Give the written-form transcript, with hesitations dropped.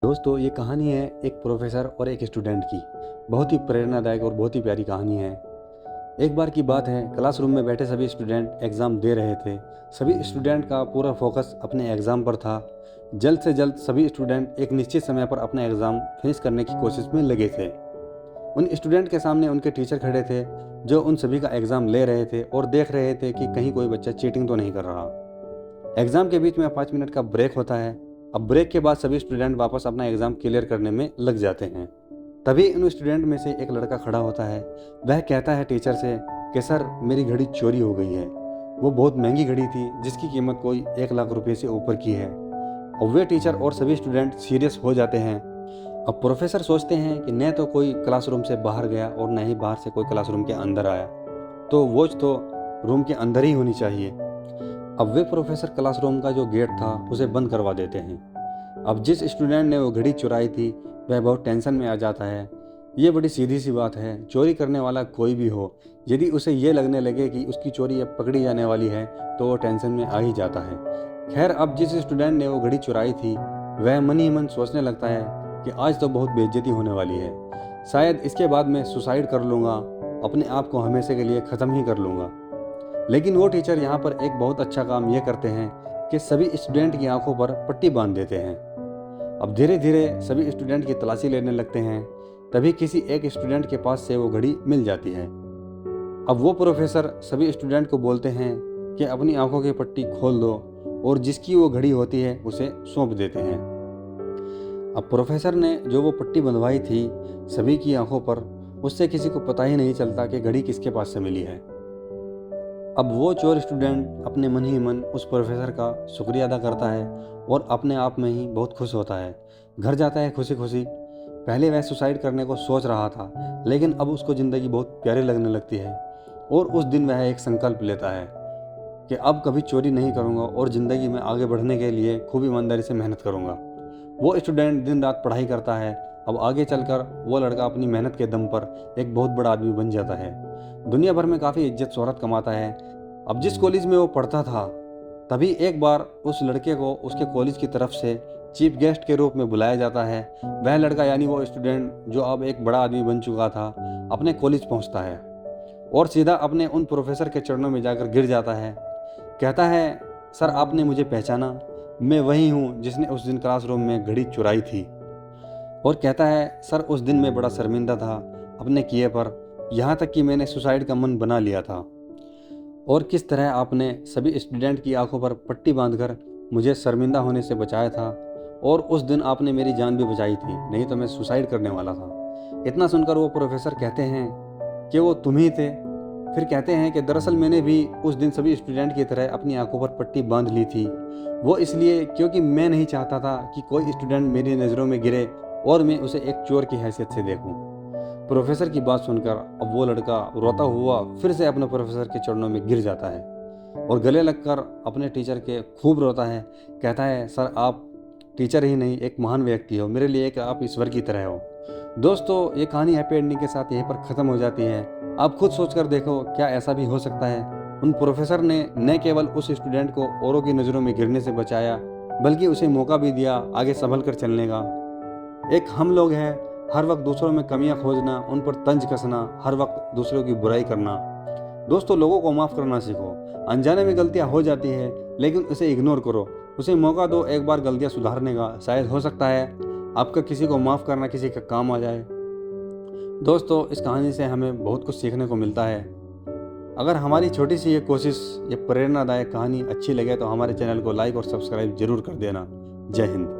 दोस्तों ये कहानी है एक प्रोफेसर और एक स्टूडेंट की। बहुत ही प्रेरणादायक और बहुत ही प्यारी कहानी है। एक बार की बात है, क्लासरूम में बैठे सभी स्टूडेंट एग्ज़ाम दे रहे थे। सभी स्टूडेंट का पूरा फोकस अपने एग्ज़ाम पर था। जल्द से जल्द सभी स्टूडेंट एक निश्चित समय पर अपना एग्ज़ाम फिनिश करने की कोशिश में लगे थे। उन स्टूडेंट के सामने उनके टीचर खड़े थे, जो उन सभी का एग्ज़ाम ले रहे थे और देख रहे थे कि कहीं कोई बच्चा चीटिंग तो नहीं कर रहा। एग्ज़ाम के बीच में 5 मिनट का ब्रेक होता है। अब ब्रेक के बाद सभी स्टूडेंट वापस अपना एग्ज़ाम क्लियर करने में लग जाते हैं। तभी उन स्टूडेंट में से एक लड़का खड़ा होता है। वह कहता है टीचर से कि सर मेरी घड़ी चोरी हो गई है। वो बहुत महंगी घड़ी थी, जिसकी कीमत कोई 1 लाख रुपए से ऊपर की है। अब वे टीचर और सभी स्टूडेंट सीरियस हो जाते हैं। अब प्रोफेसर सोचते हैं कि न तो कोई क्लासरूम से बाहर गया और न ही बाहर से कोई क्लासरूम के अंदर आया, तो वॉच तो रूम के अंदर ही होनी चाहिए। अब वे प्रोफेसर क्लासरूम का जो गेट था उसे बंद करवा देते हैं। अब जिस स्टूडेंट ने वो घड़ी चुराई थी वह बहुत टेंशन में आ जाता है। ये बड़ी सीधी सी बात है, चोरी करने वाला कोई भी हो, यदि उसे ये लगने लगे कि उसकी चोरी अब पकड़ी जाने वाली है तो वो टेंशन में आ ही जाता है। खैर, अब जिस स्टूडेंट ने वो घड़ी चुराई थी वह मन ही मन सोचने लगता है कि आज तो बहुत बेइज्जती होने वाली है। शायद इसके बाद मैं सुसाइड कर लूँगा, अपने आप को हमेशा के लिए ख़त्म ही कर लूँगा। लेकिन वो टीचर यहाँ पर एक बहुत अच्छा काम ये करते हैं कि सभी स्टूडेंट की आंखों पर पट्टी बांध देते हैं। अब धीरे धीरे सभी स्टूडेंट की तलाशी लेने लगते हैं। तभी किसी एक स्टूडेंट के पास से वो घड़ी मिल जाती है। अब वो प्रोफेसर सभी स्टूडेंट को बोलते हैं कि अपनी आंखों की पट्टी खोल दो और जिसकी वो घड़ी होती है उसे सौंप देते हैं। अब प्रोफेसर ने जो वो पट्टी बंधवाई थी सभी की आंखों पर, उससे किसी को पता ही नहीं चलता कि घड़ी किसके पास से मिली है। अब वो चोर स्टूडेंट अपने मन ही मन उस प्रोफेसर का शुक्रिया अदा करता है और अपने आप में ही बहुत खुश होता है। घर जाता है खुशी खुशी। पहले वह सुसाइड करने को सोच रहा था, लेकिन अब उसको ज़िंदगी बहुत प्यारी लगने लगती है और उस दिन वह एक संकल्प लेता है कि अब कभी चोरी नहीं करूँगा और ज़िंदगी में आगे बढ़ने के लिए खूब ईमानदारी से मेहनत करूँगा। वो स्टूडेंट दिन रात पढ़ाई करता है। अब आगे चलकर वो लड़का अपनी मेहनत के दम पर एक बहुत बड़ा आदमी बन जाता है। दुनिया भर में काफ़ी इज्जत शोहरत कमाता है। अब जिस कॉलेज में वो पढ़ता था, तभी एक बार उस लड़के को उसके कॉलेज की तरफ से चीफ गेस्ट के रूप में बुलाया जाता है। वह लड़का यानी वो स्टूडेंट जो अब एक बड़ा आदमी बन चुका था, अपने कॉलेज पहुंचता है और सीधा अपने उन प्रोफेसर के चरणों में जाकर गिर जाता है। कहता है, सर आपने मुझे पहचाना, मैं वही हूँ जिसने उस दिन क्लासरूम में घड़ी चुराई थी। और कहता है, सर उस दिन मैं बड़ा शर्मिंदा था अपने किए पर, यहाँ तक कि मैंने सुसाइड का मन बना लिया था। और किस तरह आपने सभी स्टूडेंट की आंखों पर पट्टी बांधकर मुझे शर्मिंदा होने से बचाया था और उस दिन आपने मेरी जान भी बचाई थी, नहीं तो मैं सुसाइड करने वाला था। इतना सुनकर वो प्रोफेसर कहते हैं कि वो तुम ही थे। फिर कहते हैं कि दरअसल मैंने भी उस दिन सभी स्टूडेंट की तरह अपनी आंखों पर पट्टी बांध ली थी। वो इसलिए क्योंकि मैं नहीं चाहता था कि कोई स्टूडेंट मेरी नज़रों में गिरे और मैं उसे एक चोर की हैसियत से देखूं। प्रोफेसर की बात सुनकर अब वो लड़का रोता हुआ फिर से अपने प्रोफेसर के चरणों में गिर जाता है और गले लगकर अपने टीचर के खूब रोता है। कहता है, सर आप टीचर ही नहीं एक महान व्यक्ति हो, मेरे लिए एक आप ईश्वर की तरह हो। दोस्तों ये कहानी हैप्पी एंडिंग के साथ यहीं पर ख़त्म हो जाती है। आप खुद सोचकर देखो, क्या ऐसा भी हो सकता है? उन प्रोफेसर ने न केवल उस स्टूडेंट को औरों की नज़रों में गिरने से बचाया, बल्कि उसे मौका भी दिया आगे संभल कर चलने का। एक हम लोग हैं, हर वक्त दूसरों में कमियां खोजना, उन पर तंज कसना, हर वक्त दूसरों की बुराई करना। दोस्तों लोगों को माफ़ करना सीखो। अनजाने में गलतियां हो जाती है, लेकिन उसे इग्नोर करो, उसे मौका दो एक बार गलतियां सुधारने का। शायद हो सकता है आपका किसी को माफ़ करना किसी का काम आ जाए। दोस्तों इस कहानी से हमें बहुत कुछ सीखने को मिलता है। अगर हमारी छोटी सी ये कोशिश, ये प्रेरणादायक कहानी अच्छी लगे तो हमारे चैनल को लाइक और सब्सक्राइब जरूर कर देना। जय हिंद।